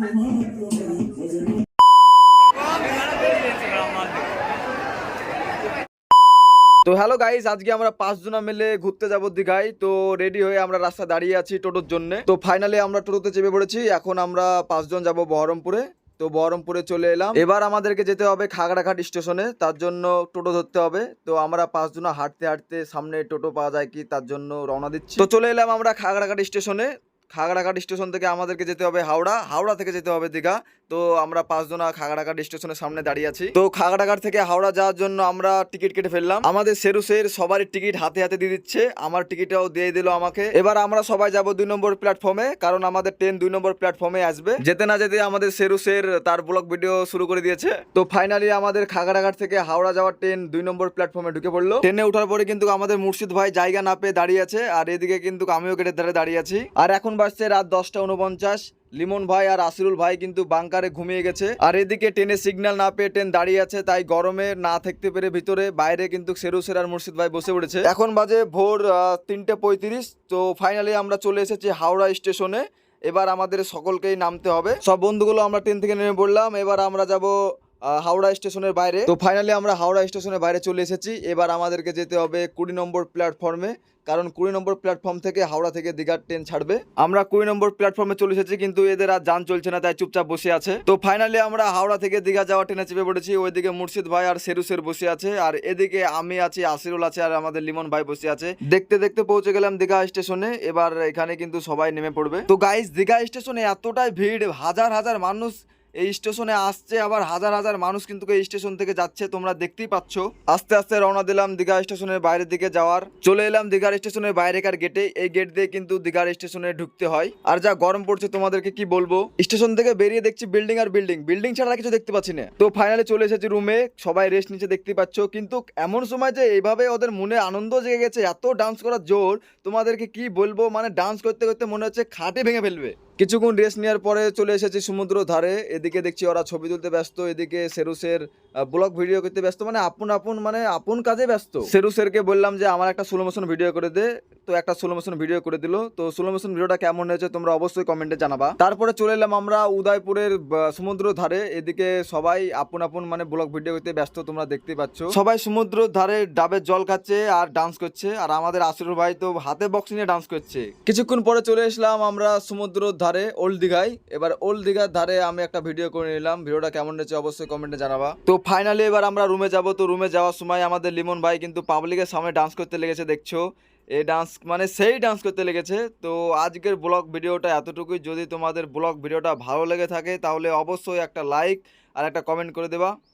তো hello guys, আজকে আমরা 5 জনা মিলে ঘুরতে যাব দীঘায়। তো রেডি হয়ে আমরা রাস্তা দাঁড়িয়ে আছি টোটোর জন্য। তো ফাইনালি আমরা টোটোতে চেপে পড়েছি। এখন আমরা 5 জন যাব বহরমপুরে। তো বহরমপুরে চলে এলাম। এবার আমাদেরকে যেতে হবে খাগড়াঘাট স্টেশনে, তার জন্য টোটো ধরতে হবে। তো আমরা 5 জনা হাঁটতে হাঁটতে সামনে টোটো পাওয়া যায় কি তার জন্য রওনা দিচ্ছি। তো চলে এলাম আমরা খাগড়াঘাট স্টেশনে। খাগড়াঘাট স্টেশন থেকে আমাদেরকে যেতে হবে হাওড়া, হাওড়া থেকে যেতে হবে দীঘা। তো আমরা 5 জনা খাগড়াঘাট স্টেশনের সামনে দাঁড়িয়ে আছি। তো খাগড়াঘাট থেকে হাওড়া যাওয়ার জন্য আমরা টিকিট কেটে ফেললাম। আমাদের সেরুসের সবারই টিকিট হাতে হাতে দিয়ে দিচ্ছে, আমার টিকিটটাও দিয়ে দিল আমাকে। এবার আমরা সবাই যাব 2 নম্বর প্ল্যাটফর্মে, কারণ আমাদের ট্রেন 2 নম্বর প্ল্যাটফর্মে আসবে। যেতে না যেতে আমাদের সেরুসের তার ব্লগ ভিডিও শুরু করে দিয়েছে। তো ফাইনালি আমাদের খাগড়াঘাট থেকে হাওড়া যাওয়ার ট্রেন 2 নম্বর প্ল্যাটফর্মে ঢুকে পড়লো। ট্রেনে ওঠার পরে কিন্তু আমাদের মুর্শিদ ভাই জায়গা না পেয়ে দাঁড়িয়ে আছে, আর এদিকে কিন্তু আমিও গেটের ধারে দাঁড়িয়ে আছি। আর এখন বাজছে রাত 10টা 49। লিমন ভাই আর আসিরুল ভাই কিন্তু বাংকারে ঘুমিয়ে গেছে। আর এদিকে ট্রেনে সিগন্যাল না পেয়ে ট্রেন দাঁড়িয়ে আছে, তাই গরমে না থাকতে পেরে ভিতরে বাইরে কিন্তু সেরুসের আর মুর্শিদ ভাই বসে পড়েছে। এখন বাজে ভোর 3টে 35। তো ফাইনালি আমরা চলে এসেছি হাওড়া স্টেশনে। এবার আমাদের সকলকেই নামতে হবে। সব বন্ধুগুলো আমরা ট্রেন থেকে নেমে পড়লাম। এবার আমরা যাব হাওড়া স্টেশনের বাইরে। তো ফাইনালি আমরা হাওড়া স্টেশনের বাইরে চলে এসেছি। এবার আমাদেরকে যেতে হবে 20 নম্বর প্ল্যাটফর্মে, কারণ 20 নম্বর প্ল্যাটফর্ম থেকে হাওড়া থেকে দীঘার ট্রেন ছাড়বে। আমরা 20 নম্বর প্ল্যাটফর্মে চলে এসেছি, কিন্তু এদের আর যান চলছে না, তাই চুপচাপ বসে আছে। তো ফাইনালি আমরা হাওড়া থেকে দীঘা যাওয়া ট্রেনে চেপে পড়েছি। ওইদিকে মুর্শিদ ভাই আর সেরুসের বসে আছে, আর এদিকে আমি আছি, আসিরুল আছে, আর আমাদের লিমন ভাই বসে আছে। দেখতে দেখতে পৌঁছে গেলাম দীঘা স্টেশনে। এবার এখানে কিন্তু সবাই নেমে পড়বে। তো গাইস, দীঘা স্টেশনে এতটাই ভিড়, হাজার হাজার মানুষ এই স্টেশনে আসছে, আবার হাজার হাজার মানুষ কিন্তু এই স্টেশন থেকে যাচ্ছে, তোমরা দেখতেই পাচ্ছ। আস্তে আস্তে রওনা দিলাম দীঘা স্টেশনের বাইরের দিকে যাওয়ার। চলে এলাম দীঘার স্টেশনের বাইরেকার গেটে। এই গেট দিয়ে কিন্তু দীঘার স্টেশনে ঢুকতে হয়। আর যা গরম পড়ছে তোমাদেরকে কি বলবো, স্টেশন থেকে বেরিয়ে দেখছি বিল্ডিং আর বিল্ডিং, বিল্ডিং ছাড়া কিছু দেখতে পাচ্ছি না। তো ফাইনালি চলে এসেছি রুমে, সবাই রেস্ট নিচে দেখতে পাচ্ছ। কিন্তু এমন সময় যে এইভাবে ওদের মনে আনন্দ জেগে গেছে, এত ডান্স করার জোর, তোমাদেরকে কি বলবো, মানে ডান্স করতে করতে মনে হচ্ছে খাটে ভেঙে ফেলবে। কিছুক্ষণ রেস্ট নেওয়ার পরে চলে এসেছি সমুদ্র ধারে। এদিকে দেখছি ওরা ছবি তুলতে ব্যস্ত, এদিকে সেরুসের ব্লগ ভিডিও করতে ব্যস্ত, মানে আপন কাজে ব্যস্ত। সেরুসেরকে বললাম যে আমার একটা স্লো মোশন ভিডিও করে দে, তো একটা স্লো মোশন ভিডিও করে দিল। তো স্লো মোশন ভিডিওটা কেমন হয়েছে তোমরা অবশ্যই কমেন্টে জানাবা। তারপরে চলে এলাম আমরা উদয়পুরের সমুদ্র ধারে। এদিকে সবাই আপন মানে ব্লগ ভিডিও করতে ব্যস্ত, তোমরা দেখতেই পাচ্ছ। সবাই সমুদ্র ধারে ডাবের জল খাচ্ছে আর ডান্স করছে, আর আমাদের আসিরুল ভাই তো হাতে বক্স নিয়ে ডান্স করছে। কিছুক্ষণ পরে চলে এসলাম আমরা সমুদ্র ধারে ওল্ড দীঘায়। এবার ওল্ড দীঘার ধারে আমি একটা ভিডিও করে নিলাম, ভিডিওটা কেমন হয়েছে অবশ্যই কমেন্টে জানাবা। তো ফাইনালি এবার আমরা রুমে যাব। তো রুমে যাওয়ার সময় আমাদের লিমন ভাই কিন্তু পাবলিকের সামনে ডান্স করতে লেগেছে, দেখছো। এই ডান্স মানে সেই ডান্স করতে লেগেছে। তো আজকের ব্লগ ভিডিওটা এতটুকুই। যদি তোমাদের ব্লগ ভিডিওটা ভালো লেগে থাকে তাহলে অবশ্যই একটা লাইক আর একটা কমেন্ট করে দেবা।